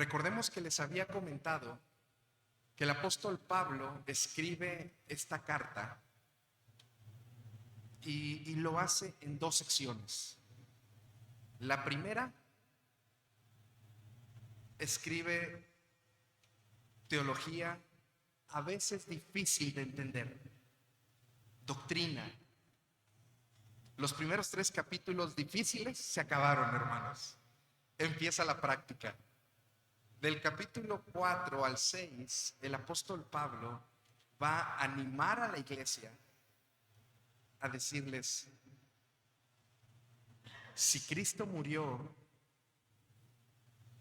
Recordemos que les había comentado que el apóstol Pablo escribe esta carta y lo hace en dos secciones. La primera, escribe teología a veces difícil de entender, doctrina. Los primeros 3 capítulos difíciles se acabaron, hermanos. Empieza la práctica. Del capítulo 4 al 6, el apóstol Pablo va a animar a la iglesia a decirles: si Cristo murió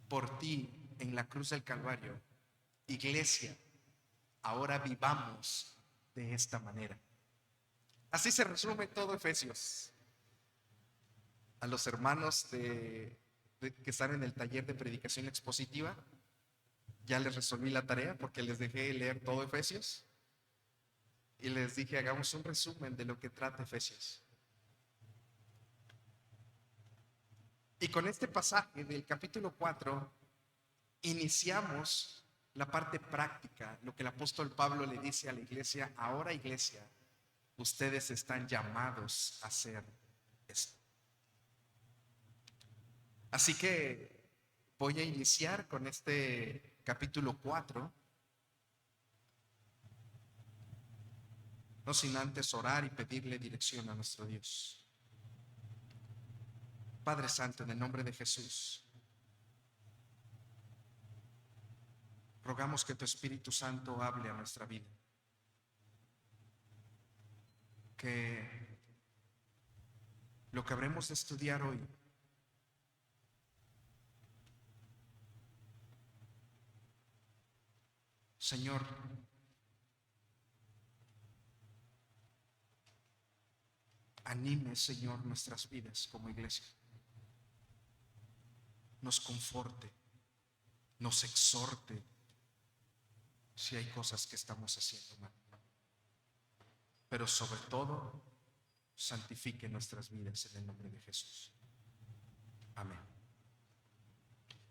por ti en la cruz del Calvario, iglesia, ahora vivamos de esta manera. Así se resume todo Efesios. A los hermanos que están en el taller de predicación expositiva, ya les resolví la tarea porque les dejé leer todo Efesios y les dije: hagamos un resumen de lo que trata Efesios. Y con este pasaje del capítulo 4 iniciamos la parte práctica, lo que el apóstol Pablo le dice a la iglesia: ahora, iglesia, ustedes están llamados a hacer esto. Así que voy a iniciar con este capítulo 4, no sin antes orar y pedirle dirección a nuestro Dios. Padre Santo, en el nombre de Jesús, rogamos que tu Espíritu Santo hable a nuestra vida, que lo que habremos de estudiar hoy Señor, anime, Señor, nuestras vidas como iglesia, nos conforte, nos exhorte si hay cosas que estamos haciendo mal, pero sobre todo santifique nuestras vidas en el nombre de Jesús. Amén.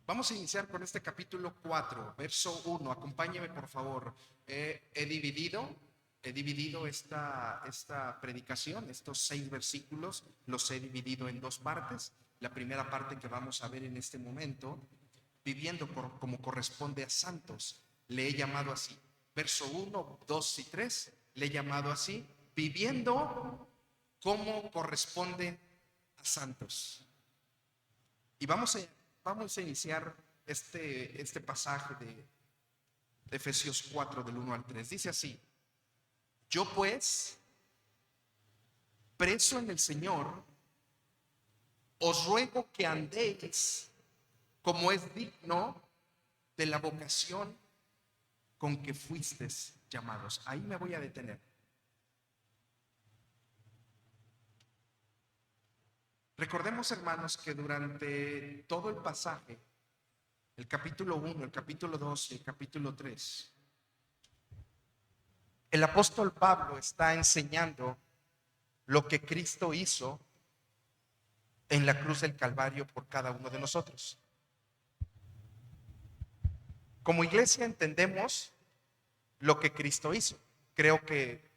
Vamos a iniciar con este capítulo 4, verso 1. Acompáñeme, por favor. He dividido esta predicación, estos 6 versículos, los he dividido en 2 partes. La primera parte que vamos a ver en este momento, viviendo como corresponde a santos, le he llamado así. Verso 1, 2 y 3, le he llamado así: viviendo como corresponde a santos. Y vamos a iniciar este pasaje de Efesios 4 del 1 al 3. Dice así: yo pues, preso en el Señor, os ruego que andéis como es digno de la vocación con que fuisteis llamados. Ahí me voy a detener. Recordemos, hermanos, que durante todo el pasaje, el capítulo 1, el capítulo 2 y el capítulo 3, el apóstol Pablo está enseñando lo que Cristo hizo en la cruz del Calvario por cada uno de nosotros. Como iglesia entendemos lo que Cristo hizo. Creo que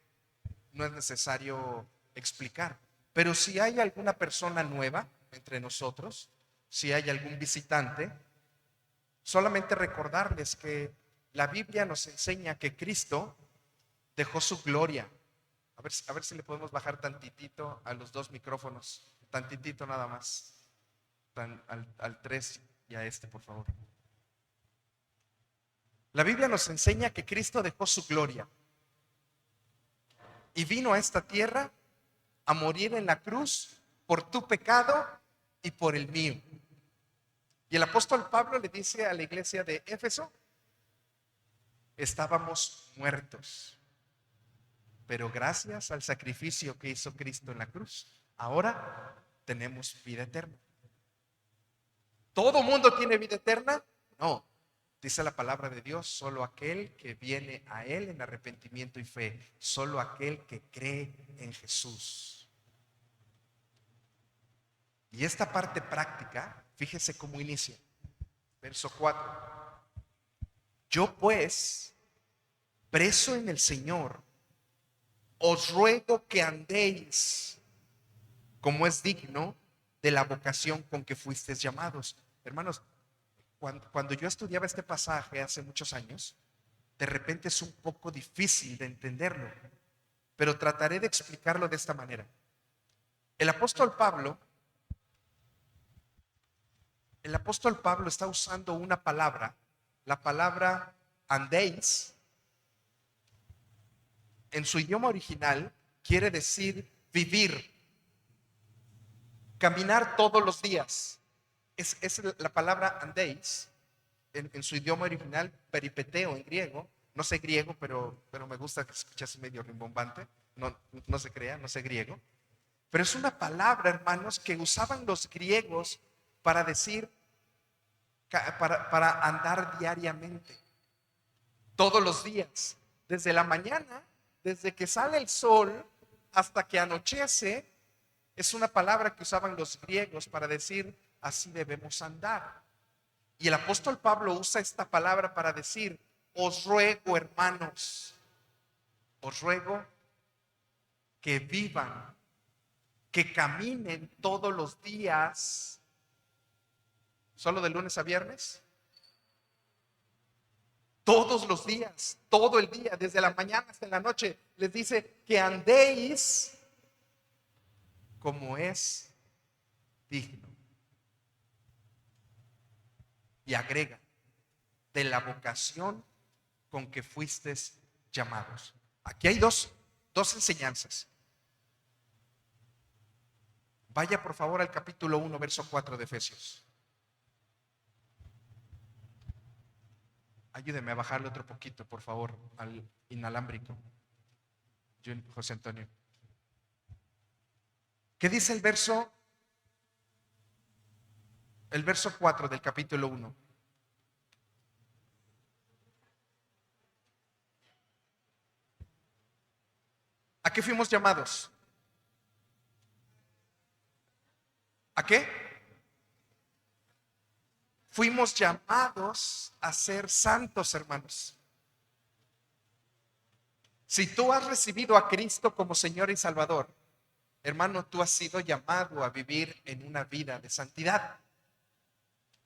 no es necesario explicar. Pero si hay alguna persona nueva entre nosotros, si hay algún visitante, solamente recordarles que la Biblia nos enseña que Cristo dejó su gloria. A ver si le podemos bajar tantitito a los 2 micrófonos, tantitito nada más, al 3 y a este, por favor. La Biblia nos enseña que Cristo dejó su gloria y vino a esta tierra a morir en la cruz por tu pecado y por el mío. Y el apóstol Pablo le dice a la iglesia de Éfeso: estábamos muertos, pero gracias al sacrificio que hizo Cristo en la cruz, ahora tenemos vida eterna. ¿Todo mundo tiene vida eterna? No. Dice la palabra de Dios: solo aquel que viene a Él en arrepentimiento y fe, solo aquel que cree en Jesús. Y esta parte práctica, fíjese cómo inicia. Verso 4. Yo pues, preso en el Señor, os ruego que andéis como es digno de la vocación con que fuisteis llamados. Hermanos, cuando yo estudiaba este pasaje hace muchos años, de repente es un poco difícil de entenderlo, pero trataré de explicarlo de esta manera. El apóstol Pablo está usando una palabra, la palabra andéis, en su idioma original quiere decir vivir, caminar todos los días. Es la palabra andéis, en su idioma original, peripeteo en griego. No sé griego, pero me gusta que se escuche así medio rimbombante. No se crea, no sé griego. Pero es una palabra, hermanos, que usaban los griegos para decir, para andar diariamente, todos los días, desde la mañana, desde que sale el sol hasta que anochece. Es una palabra que usaban los griegos para decir, así debemos andar. Y el apóstol Pablo usa esta palabra para decir, os ruego, hermanos, os ruego que vivan, que caminen todos los días. ¿Solo de lunes a viernes? Todos los días, todo el día, desde la mañana hasta la noche. Les dice que andéis como es digno. Y agrega, de la vocación con que fuisteis llamados. Aquí hay dos enseñanzas. Vaya por favor al capítulo 1, verso 4 de Efesios. Ayúdeme a bajarle otro poquito, por favor, al inalámbrico. José Antonio. ¿Qué dice el verso 4 del capítulo 1? ¿A qué fuimos llamados? ¿A qué? Fuimos llamados a ser santos, hermanos. Si tú has recibido a Cristo como Señor y Salvador, hermano, tú has sido llamado a vivir en una vida de santidad.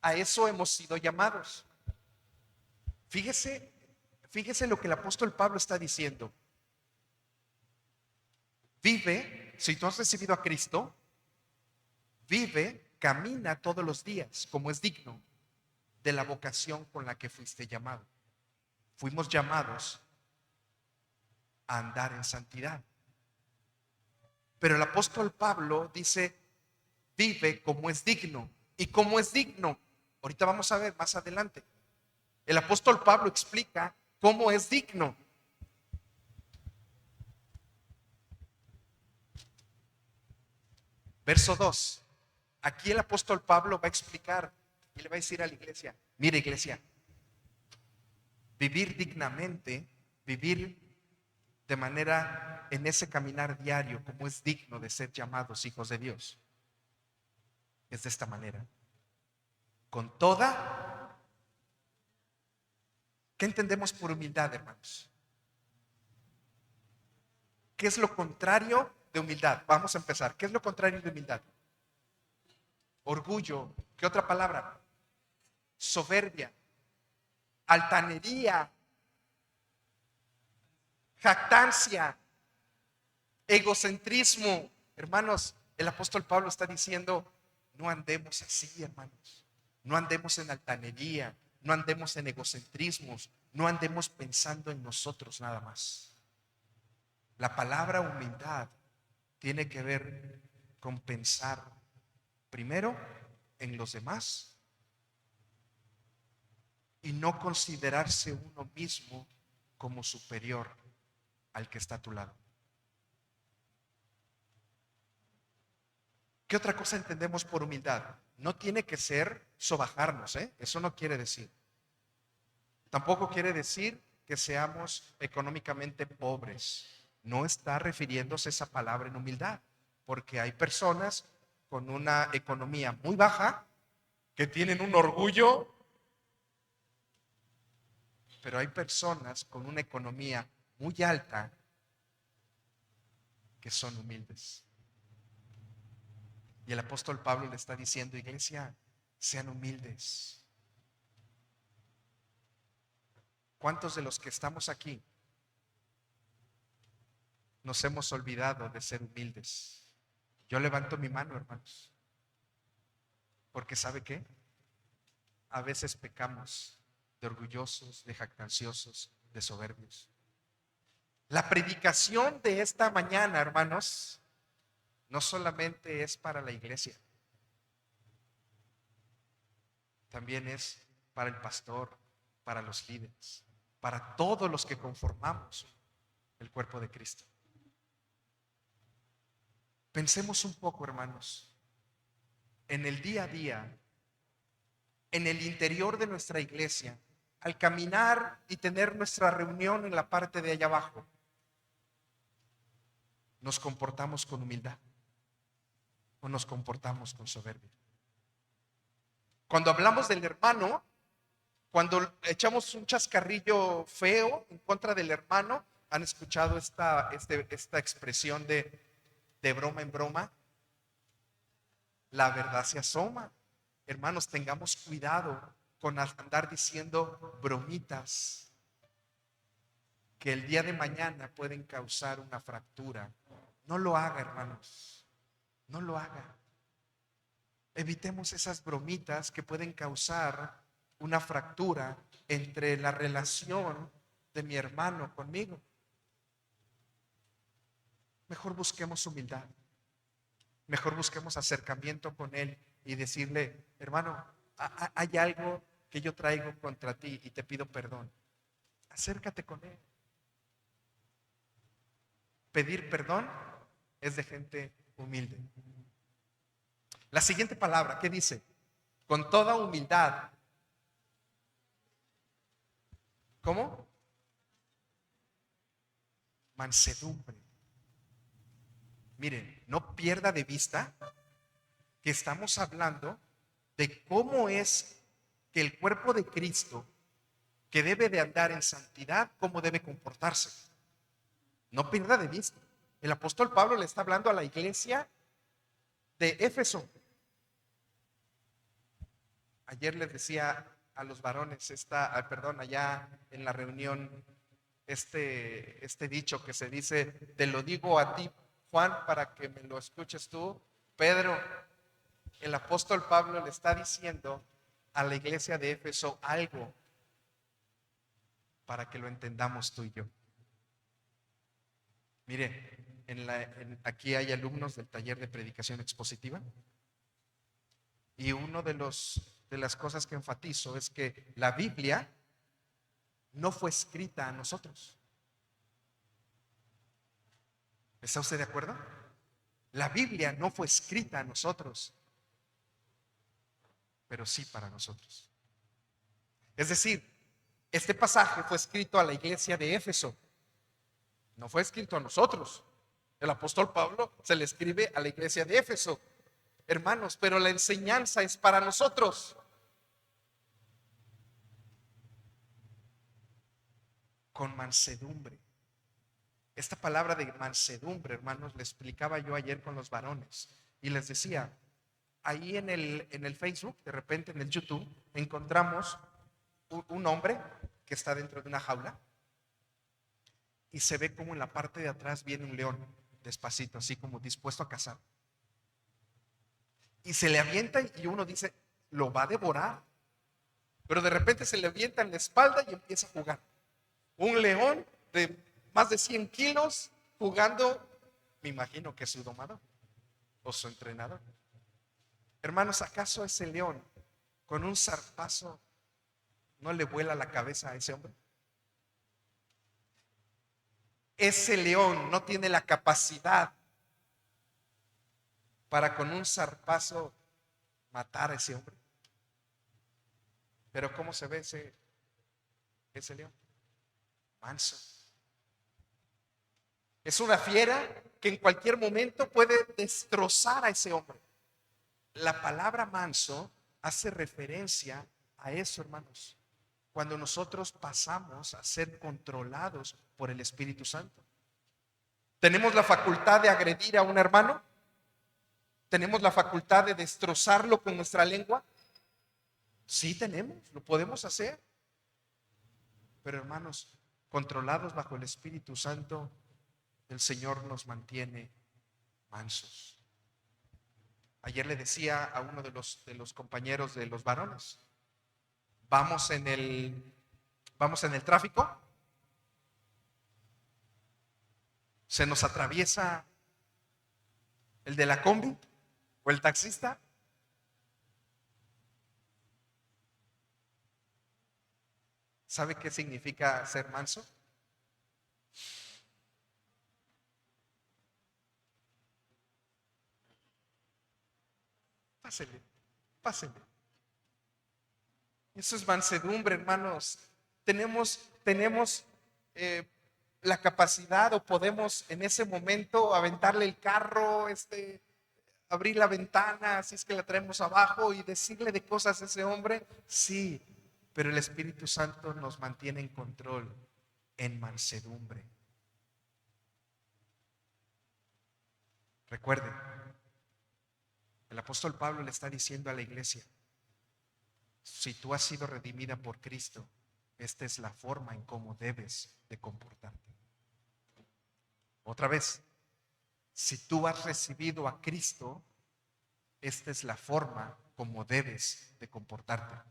A eso hemos sido llamados. Fíjese lo que el apóstol Pablo está diciendo. Vive, si tú has recibido a Cristo, vive, camina todos los días como es digno de la vocación con la que fuiste llamado. Fuimos llamados a andar en santidad. Pero el apóstol Pablo dice, vive como es digno. ¿Y cómo es digno? Ahorita vamos a ver más adelante. El apóstol Pablo explica cómo es digno. Verso 2. Aquí el apóstol Pablo va a explicar y le va a decir a la iglesia, mire iglesia, vivir dignamente, vivir de manera en ese caminar diario como es digno de ser llamados hijos de Dios, es de esta manera. Con toda, ¿qué entendemos por humildad, hermanos? ¿Qué es lo contrario de humildad? Vamos a empezar. ¿Qué es lo contrario de humildad? Orgullo. ¿Qué otra palabra? Soberbia, altanería, jactancia, egocentrismo. Hermanos, el apóstol Pablo está diciendo, no andemos así, hermanos. No andemos en altanería, no andemos en egocentrismos, no andemos pensando en nosotros nada más. La palabra humildad tiene que ver con pensar primero en los demás y no considerarse uno mismo como superior al que está a tu lado. ¿Qué otra cosa entendemos por humildad? No tiene que ser sobajarnos, eso no quiere decir. Tampoco quiere decir que seamos económicamente pobres. No está refiriéndose esa palabra en humildad, porque hay personas con una economía muy baja que tienen un orgullo Pero hay personas con una economía muy alta que son humildes. Y el apóstol Pablo le está diciendo, iglesia, sean humildes. ¿Cuántos de los que estamos aquí nos hemos olvidado de ser humildes? Yo levanto mi mano, hermanos, porque ¿sabe qué? A veces pecamos de orgullosos, de jactanciosos, de soberbios. La predicación de esta mañana, hermanos, no solamente es para la iglesia, también es para el pastor, para los líderes, para todos los que conformamos el cuerpo de Cristo. Pensemos un poco, hermanos, en el día a día, en el interior de nuestra iglesia, al caminar y tener nuestra reunión en la parte de allá abajo, ¿nos comportamos con humildad o nos comportamos con soberbia? Cuando hablamos del hermano, cuando echamos un chascarrillo feo en contra del hermano, ¿han escuchado esta expresión de broma en broma? La verdad se asoma. Hermanos, tengamos cuidado con andar diciendo bromitas que el día de mañana pueden causar una fractura. No lo haga, hermanos. No lo haga. Evitemos esas bromitas que pueden causar una fractura entre la relación de mi hermano conmigo. Mejor busquemos humildad. Mejor busquemos acercamiento con él y decirle, hermano, hay algo que yo traigo contra ti y te pido perdón. Acércate con él. Pedir perdón es de gente humilde. La siguiente palabra, ¿qué dice? Con toda humildad. ¿Cómo? Mansedumbre. Miren, no pierda de vista que estamos hablando de cómo es que el cuerpo de Cristo, que debe de andar en santidad, cómo debe comportarse. No pierda de vista. El apóstol Pablo le está hablando a la iglesia de Éfeso. Ayer les decía a los varones, allá en la reunión, este dicho que se dice, te lo digo a ti, Juan, para que me lo escuches tú. Pedro, el apóstol Pablo le está diciendo a la iglesia de Éfeso algo para que lo entendamos tú y yo. Mire, aquí hay alumnos del taller de predicación expositiva y uno de las cosas que enfatizo es que la Biblia no fue escrita a nosotros. ¿Está usted de acuerdo? La Biblia no fue escrita a nosotros, pero sí para nosotros. Es decir, este pasaje fue escrito a la iglesia de Éfeso, no fue escrito a nosotros. El apóstol Pablo se le escribe a la iglesia de Éfeso, hermanos, pero la enseñanza es para nosotros. Con mansedumbre. Esta palabra de mansedumbre, hermanos, le explicaba yo ayer con los varones y les decía, ahí en el Facebook, de repente en el YouTube, encontramos un hombre que está dentro de una jaula y se ve como en la parte de atrás viene un león, despacito, así como dispuesto a cazar. Y se le avienta y uno dice, lo va a devorar. Pero de repente se le avienta en la espalda y empieza a jugar. Un león de más de 100 kilos jugando, me imagino que es su domador o su entrenador. Hermanos, ¿acaso ese león con un zarpazo no le vuela la cabeza a ese hombre? Ese león no tiene la capacidad para con un zarpazo matar a ese hombre. Pero ¿cómo se ve ese león? Manso. Es una fiera que en cualquier momento puede destrozar a ese hombre. La palabra manso hace referencia a eso, hermanos. cuando nosotros pasamos a ser controlados por el Espíritu Santo. ¿Tenemos la facultad de agredir a un hermano? ¿Tenemos la facultad de destrozarlo con nuestra lengua? Sí tenemos, lo podemos hacer. Pero hermanos, controlados bajo el Espíritu Santo, el Señor nos mantiene mansos. Ayer le decía a uno de los compañeros de los varones, vamos en el tráfico, se nos atraviesa el de la combi o el taxista. ¿Sabe qué significa ser manso? Pásele, pásele. Eso es mansedumbre, hermanos. Tenemos la capacidad o podemos en ese momento aventarle el carro, abrir la ventana, si es que la traemos abajo y decirle de cosas a ese hombre. Sí, pero el Espíritu Santo nos mantiene en control, en mansedumbre. Recuerden, el apóstol Pablo le está diciendo a la iglesia, si tú has sido redimida por Cristo, esta es la forma en cómo debes de comportarte. Otra vez, si tú has recibido a Cristo, esta es la forma como debes de comportarte.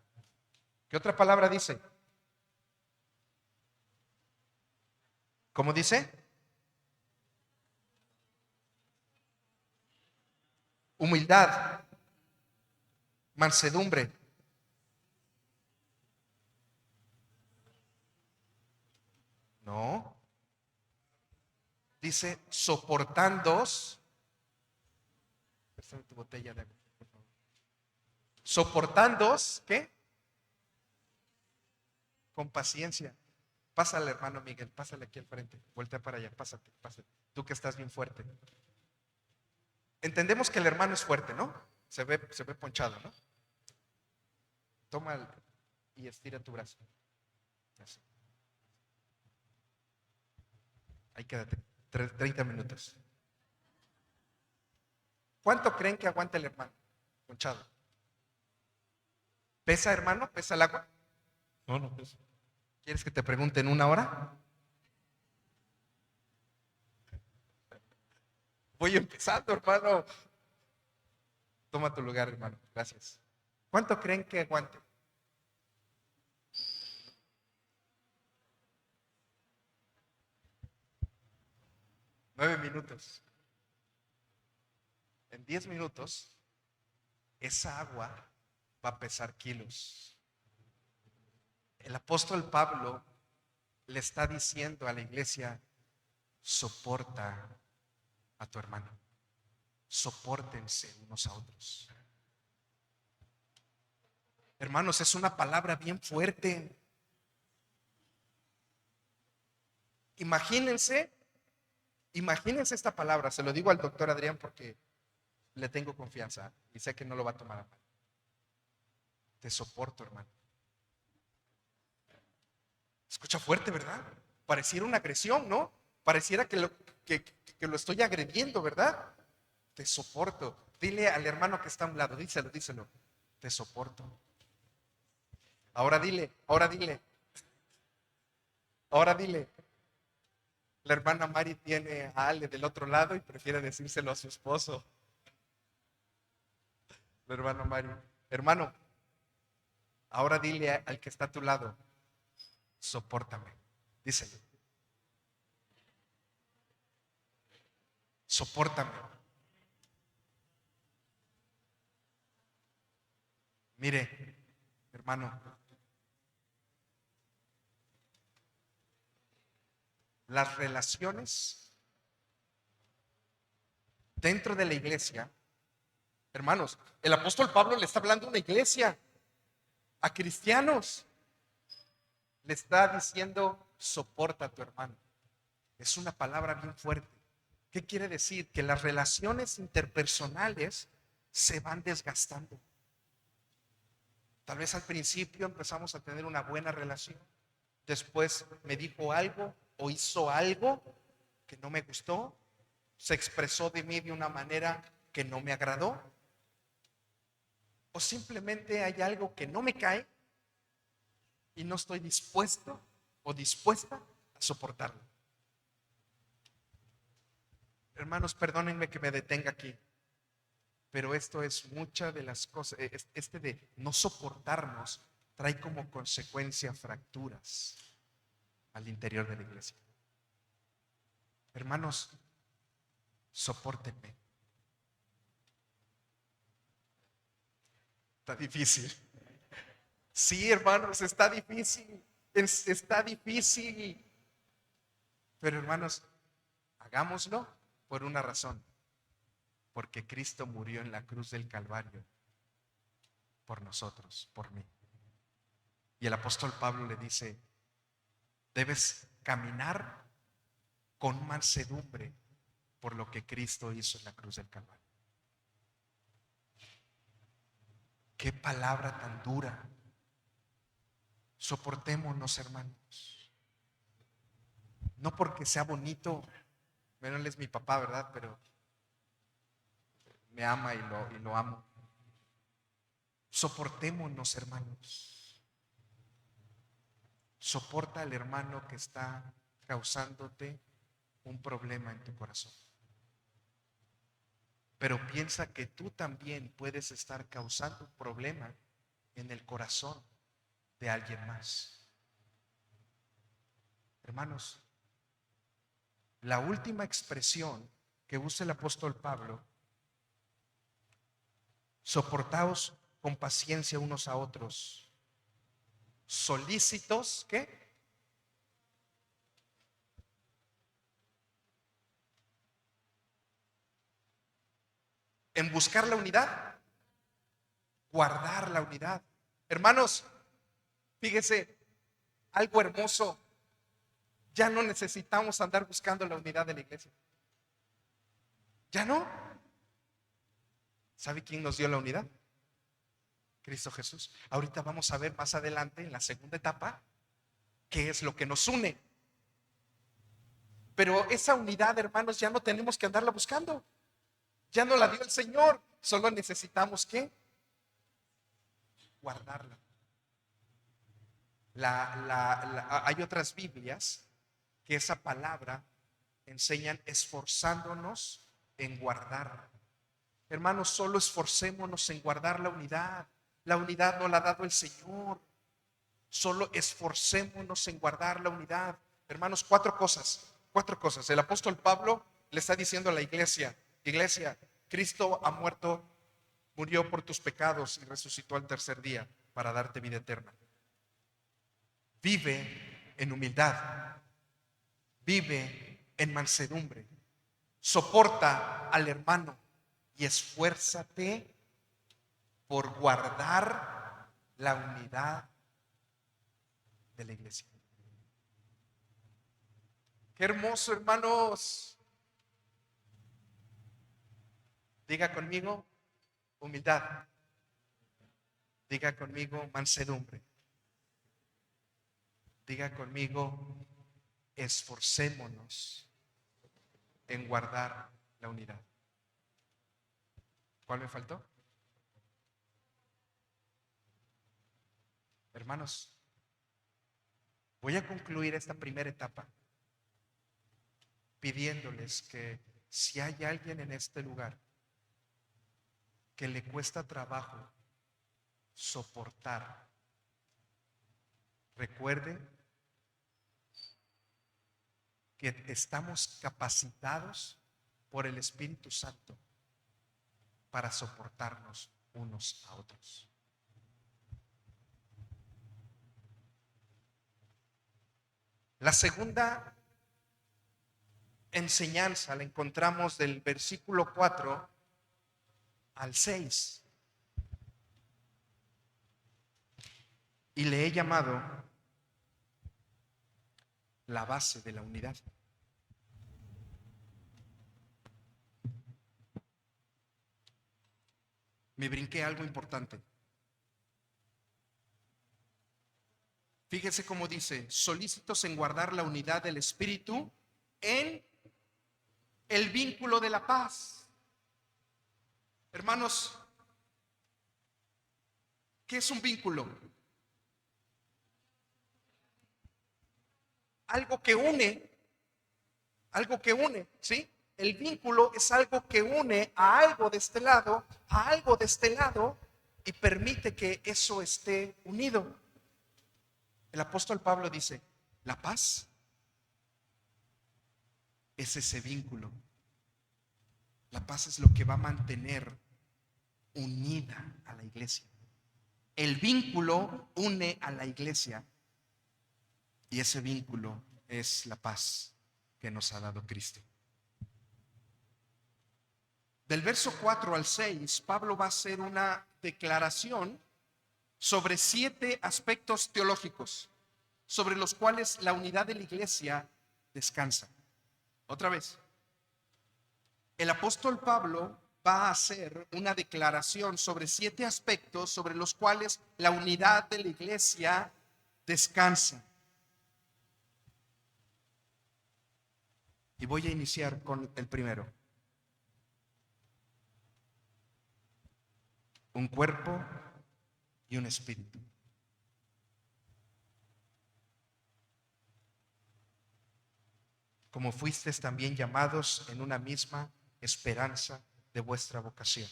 ¿Qué otra palabra dice? ¿Cómo dice? Humildad, mansedumbre. No. Dice soportándoos. Préstame tu botella de agua, por favor. Soportándoos, ¿qué? Con paciencia. Pásale, hermano Miguel, pásale aquí al frente. Voltea para allá, pásate, pásate. Tú que estás bien fuerte. Entendemos que el hermano es fuerte, ¿no? Se ve ponchado, ¿no? Toma y estira tu brazo. Así. Ahí quédate, 30 minutos. ¿Cuánto creen que aguanta el hermano ponchado? ¿Pesa, hermano? ¿Pesa el agua? No, no pesa. ¿Quieres que te pregunte en 1 hora? Voy empezando, hermano. Toma tu lugar, hermano. Gracias. ¿Cuánto creen que aguante? Nueve minutos. En 10 minutos, esa agua va a pesar kilos. El apóstol Pablo le está diciendo a la iglesia, soporta a tu hermano. Sopórtense unos a otros. Hermanos, es una palabra bien fuerte. Imagínense esta palabra. Se lo digo al doctor Adrián porque le tengo confianza y sé que no lo va a tomar a mal. Te soporto, hermano. Escucha fuerte, ¿verdad? Pareciera una agresión, ¿no? Pareciera que lo estoy agrediendo, ¿verdad? Te soporto. Dile al hermano que está a un lado, díselo. Te soporto. Ahora dile. La hermana Mari tiene a Ale del otro lado y prefiere decírselo a su esposo. La hermana Mari. Hermano, ahora dile al que está a tu lado, sopórtame. Díselo. Sopórtame. Mire, hermano, las relaciones dentro de la iglesia, hermanos, el apóstol Pablo le está hablando a una iglesia, a cristianos, le está diciendo, soporta a tu hermano. Es una palabra bien fuerte. ¿Qué quiere decir? Que las relaciones interpersonales se van desgastando. Tal vez al principio empezamos a tener una buena relación. Después me dijo algo o hizo algo que no me gustó. Se expresó de mí de una manera que no me agradó. O simplemente hay algo que no me cae y no estoy dispuesto o dispuesta a soportarlo. Hermanos, perdónenme que me detenga aquí, pero esto es muchas de las cosas. Este de no soportarnos trae como consecuencia fracturas al interior de la iglesia. Hermanos, sopórtenme. Está difícil. Sí, hermanos, está difícil. Está difícil. Pero hermanos, hagámoslo por una razón. Porque Cristo murió en la cruz del Calvario por nosotros, por mí. Y el apóstol Pablo le dice, debes caminar con mansedumbre por lo que Cristo hizo en la cruz del Calvario. Qué palabra tan dura. Soportémonos, hermanos. No porque sea bonito, bueno, él es mi papá, ¿verdad? Pero me ama y lo amo. Soportémonos, hermanos. Soporta al hermano que está causándote un problema en tu corazón. Pero piensa que tú también puedes estar causando un problema en el corazón de alguien más. Hermanos, la última expresión que usa el apóstol Pablo, soportaos con paciencia unos a otros, solícitos, ¿qué? En buscar la unidad, guardar la unidad. Hermanos, fíjese, algo hermoso. Ya no necesitamos andar buscando la unidad de la iglesia. Ya no. ¿Sabe quién nos dio la unidad? Cristo Jesús. Ahorita vamos a ver más adelante, en la segunda etapa, qué es lo que nos une. Pero esa unidad, hermanos, ya no tenemos que andarla buscando. Ya no la dio el Señor. Solo necesitamos ¿qué? Guardarla. Hay otras Biblias que esa palabra enseñan esforzándonos en guardar. Hermanos, solo esforcémonos en guardar la unidad. La unidad no la ha dado el Señor. Solo esforcémonos en guardar la unidad. Hermanos, cuatro cosas. El apóstol Pablo le está diciendo a la iglesia: iglesia, Cristo ha muerto, murió por tus pecados y resucitó al tercer día para darte vida eterna. Vive en humildad, vive en mansedumbre, soporta al hermano y esfuérzate por guardar la unidad de la iglesia. Qué hermoso, hermanos. Diga conmigo humildad. Diga conmigo mansedumbre. Diga conmigo esforcémonos en guardar la unidad. ¿Cuál me faltó? Hermanos, voy a concluir esta primera etapa pidiéndoles que si hay alguien en este lugar que le cuesta trabajo soportar, recuerde que estamos capacitados por el Espíritu Santo para soportarnos unos a otros. La segunda enseñanza la encontramos del versículo 4 al 6 y le he llamado la base de la unidad. Me brinqué algo importante. Fíjense cómo dice: solícitos en guardar la unidad del espíritu en el vínculo de la paz. Hermanos, ¿qué es un vínculo? Algo que une, ¿sí? El vínculo es algo que une a algo de este lado, a algo de este lado, y permite que eso esté unido. El apóstol Pablo dice: la paz es ese vínculo. La paz es lo que va a mantener unida a la iglesia. El vínculo une a la iglesia, y ese vínculo es la paz que nos ha dado Cristo. Del verso 4 al 6, Pablo va a hacer una declaración sobre 7 aspectos teológicos sobre los cuales la unidad de la iglesia descansa. Otra vez, el apóstol Pablo va a hacer una declaración sobre 7 aspectos sobre los cuales la unidad de la iglesia descansa. Y voy a iniciar con el primero. Un cuerpo y un espíritu. Como fuisteis también llamados en una misma esperanza de vuestra vocación.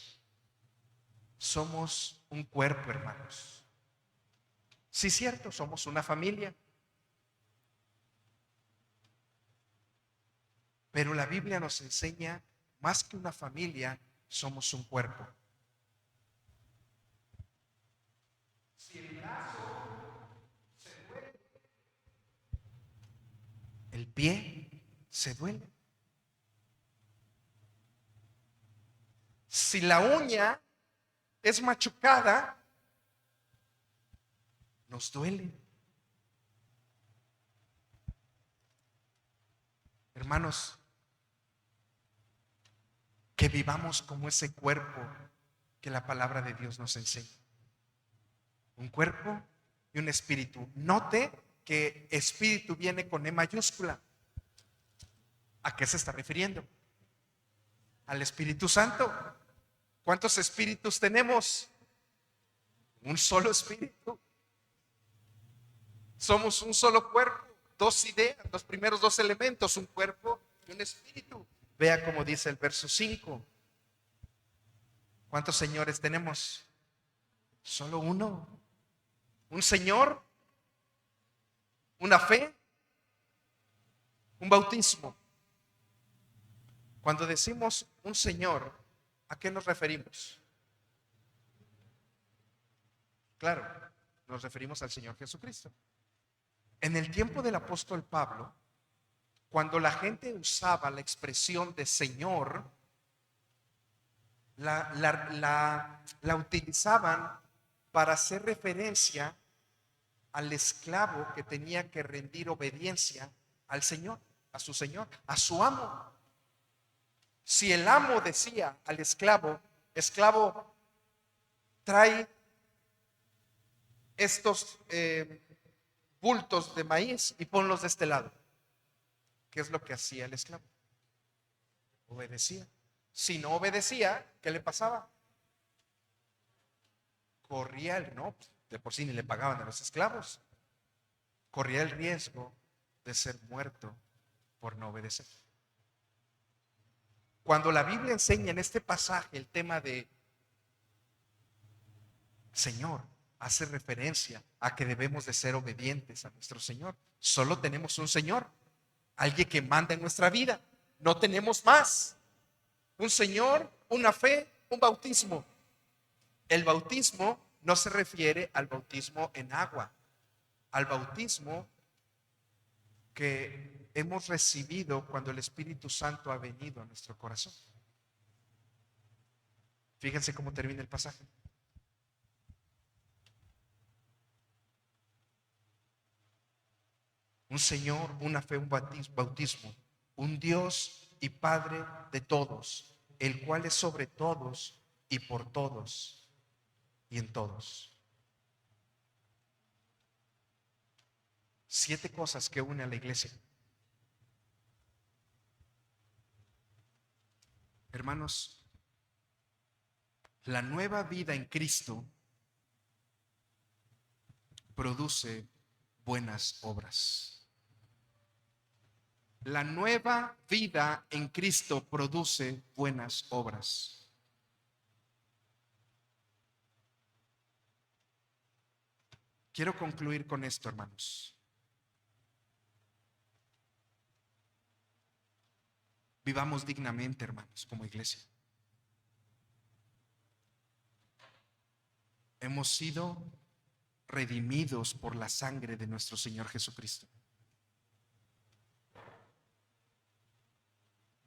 Somos un cuerpo, hermanos. Sí, cierto, somos una familia. Pero la Biblia nos enseña, más que una familia, somos un cuerpo. Si el brazo se duele, el pie se duele. Si la uña es machucada, nos duele. Hermanos, que vivamos como ese cuerpo que la palabra de Dios nos enseña. Un cuerpo y un espíritu. Note que espíritu viene con E mayúscula. ¿A qué se está refiriendo? Al Espíritu Santo. ¿Cuántos espíritus tenemos? Un solo espíritu. Somos un solo cuerpo, 2 ideas, los primeros 2 elementos, un cuerpo y un espíritu. Vea cómo dice el verso 5. ¿Cuántos señores tenemos? Solo uno. Un Señor, una fe, un bautismo. Cuando decimos un Señor, ¿a qué nos referimos? Claro, nos referimos al Señor Jesucristo. En el tiempo del apóstol Pablo, cuando la gente usaba la expresión de Señor, la utilizaban para hacer referencia al esclavo que tenía que rendir obediencia al Señor, a su Señor, a su amo. Si el amo decía al esclavo: esclavo, trae estos bultos de maíz y ponlos de este lado, ¿qué es lo que hacía el esclavo? Obedecía. Si no obedecía, ¿qué le pasaba? Corría no, de por sí ni le pagaban a los esclavos. Corría el riesgo de ser muerto por no obedecer. Cuando la Biblia enseña en este pasaje el tema de Señor, hace referencia a que debemos de ser obedientes a nuestro Señor. Solo tenemos un Señor, alguien que manda en nuestra vida. No tenemos más. Un Señor, una fe, un bautismo. El bautismo no se refiere al bautismo en agua, al bautismo que hemos recibido cuando el Espíritu Santo ha venido a nuestro corazón. Fíjense cómo termina el pasaje. Un Señor, una fe, un bautismo, un Dios y Padre de todos, el cual es sobre todos y por todos y en todos. 7 cosas que une a la iglesia. Hermanos, la nueva vida en Cristo produce buenas obras. La nueva vida en Cristo produce buenas obras. Quiero concluir con esto, hermanos. Vivamos dignamente, hermanos, como iglesia. Hemos sido redimidos por la sangre de nuestro Señor Jesucristo.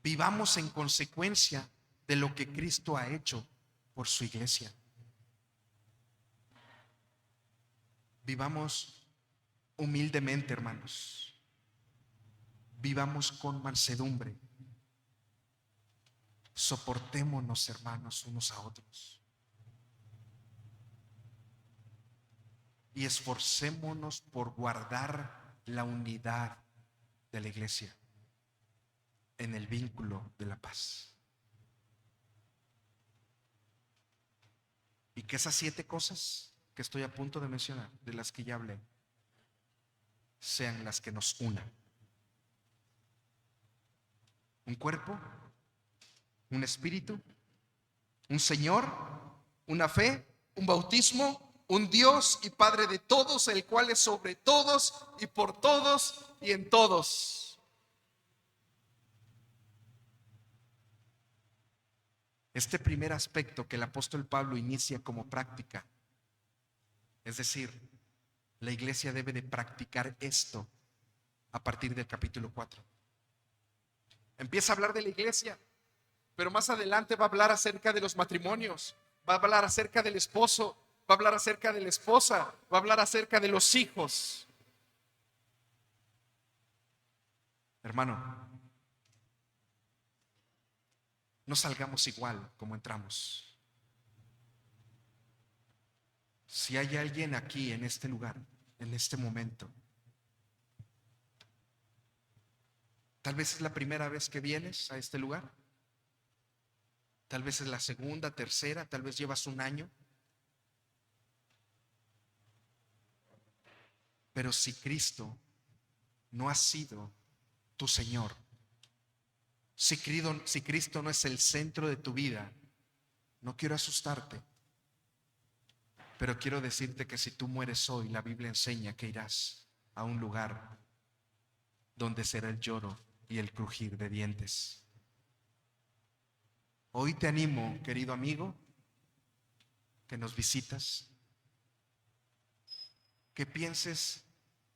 Vivamos en consecuencia de lo que Cristo ha hecho por su iglesia. Vivamos humildemente, hermanos. Vivamos con mansedumbre. Soportémonos, hermanos, unos a otros. Y esforcémonos por guardar la unidad de la iglesia en el vínculo de la paz. Y que esas 7 cosas que estoy a punto de mencionar, de las que ya hablé, sean las que nos unan. Un cuerpo, un espíritu, un Señor, una fe, un bautismo, un Dios y Padre de todos, el cual es sobre todos y por todos y en todos. Este primer aspecto que el apóstol Pablo inicia como práctica, es decir, la iglesia debe de practicar esto a partir del capítulo 4. Empieza a hablar de la iglesia, pero más adelante va a hablar acerca de los matrimonios, va a hablar acerca del esposo, va a hablar acerca de la esposa, va a hablar acerca de los hijos. Hermano, no salgamos igual como entramos. Si hay alguien aquí en este lugar, en este momento, tal vez es la primera vez que vienes a este lugar, tal vez es la segunda, tercera, tal vez llevas un año. Pero si Cristo no ha sido tu Señor, si Cristo no es el centro de tu vida, no quiero asustarte, pero quiero decirte que si tú mueres hoy, la Biblia enseña que irás a un lugar donde será el lloro y el crujir de dientes. Hoy te animo, querido amigo, que nos visitas, que pienses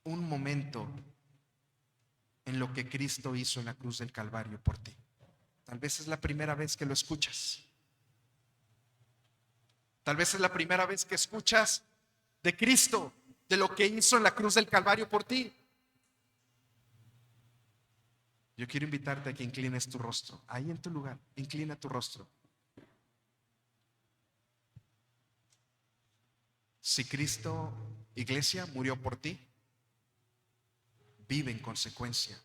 un momento en lo que Cristo hizo en la cruz del Calvario por ti. Tal vez es la primera vez que lo escuchas. Tal vez es la primera vez que escuchas de Cristo, de lo que hizo en la cruz del Calvario por ti. Yo quiero invitarte a que inclines tu rostro. Ahí en tu lugar, inclina tu rostro. Si Cristo, iglesia, murió por ti, vive en consecuencia.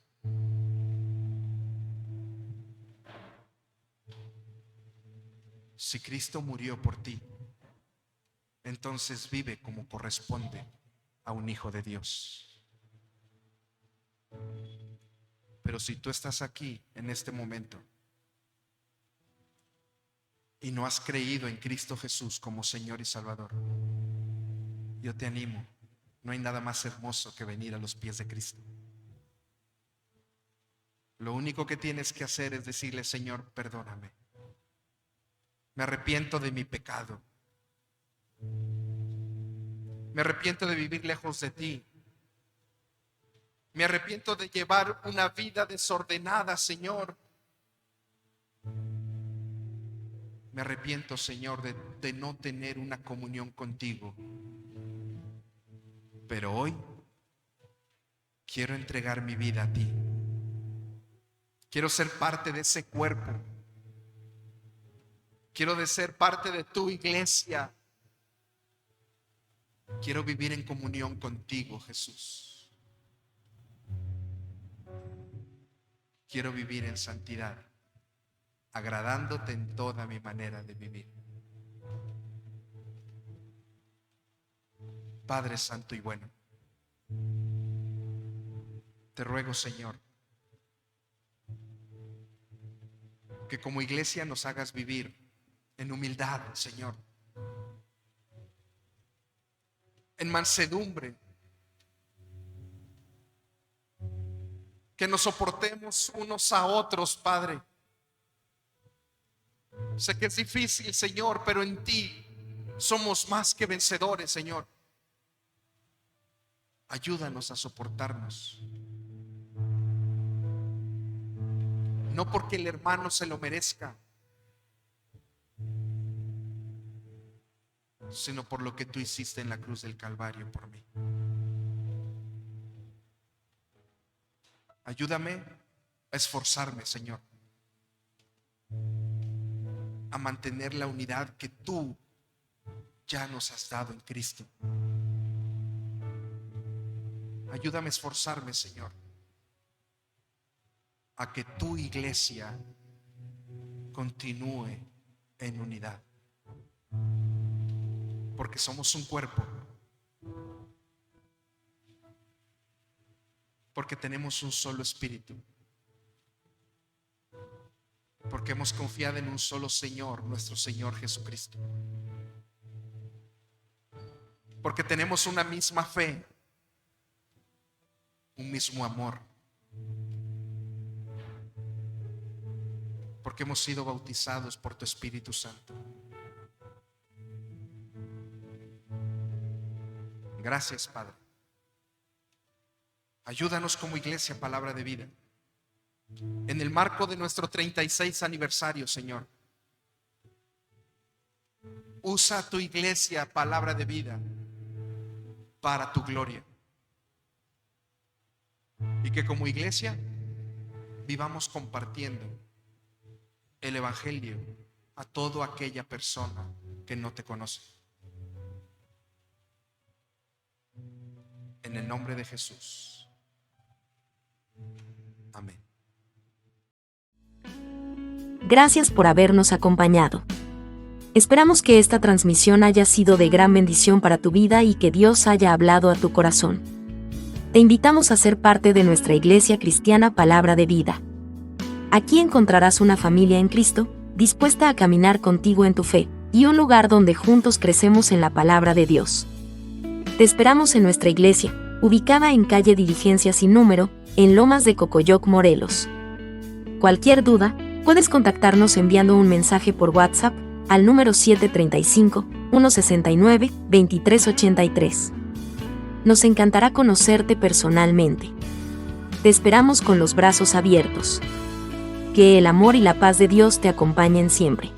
Si Cristo murió por ti, entonces vive como corresponde a un hijo de Dios. Pero si tú estás aquí en este momento y no has creído en Cristo Jesús como Señor y Salvador, yo te animo. No hay nada más hermoso que venir a los pies de Cristo. Lo único que tienes que hacer es decirle: Señor, perdóname. Me arrepiento de mi pecado. Me arrepiento de vivir lejos de ti. Me arrepiento de llevar una vida desordenada, Señor. Me arrepiento, Señor, de no tener una comunión contigo. Pero hoy quiero entregar mi vida a ti. Quiero ser parte de ese cuerpo. Quiero ser parte de tu iglesia. Quiero vivir en comunión contigo, Jesús. quiero vivir en santidad, agradándote en toda mi manera de vivir. Padre Santo y bueno, te ruego, Señor, que como iglesia nos hagas vivir en humildad, Señor, en mansedumbre, que nos soportemos unos a otros, Padre. Sé que es difícil, Señor, pero en ti somos más que vencedores, Señor. Ayúdanos a soportarnos. No porque el hermano se lo merezca, sino por lo que tú hiciste en la cruz del Calvario por mí. Ayúdame a esforzarme, Señor, a mantener la unidad que tú ya nos has dado en Cristo. Ayúdame a esforzarme, Señor, a que tu iglesia continúe en unidad, porque somos un cuerpo, porque tenemos un solo espíritu, porque hemos confiado en un solo Señor, nuestro Señor Jesucristo, porque tenemos una misma fe, un mismo amor, porque hemos sido bautizados por tu Espíritu Santo. Gracias, Padre. Ayúdanos como iglesia Palabra de Vida, en el marco de nuestro 36 aniversario, Señor. Usa tu iglesia Palabra de Vida para tu gloria, y que como iglesia vivamos compartiendo el Evangelio a toda aquella persona que no te conoce. En el nombre de Jesús. Amén. Gracias por habernos acompañado. Esperamos que esta transmisión haya sido de gran bendición para tu vida y que Dios haya hablado a tu corazón. Te invitamos a ser parte de nuestra Iglesia Cristiana Palabra de Vida. Aquí encontrarás una familia en Cristo, dispuesta a caminar contigo en tu fe, y un lugar donde juntos crecemos en la palabra de Dios. Te esperamos en nuestra iglesia, ubicada en calle Diligencia sin número, en Lomas de Cocoyoc, Morelos. Cualquier duda, puedes contactarnos enviando un mensaje por WhatsApp al número 735-169-2383. Nos encantará conocerte personalmente. Te esperamos con los brazos abiertos. Que el amor y la paz de Dios te acompañen siempre.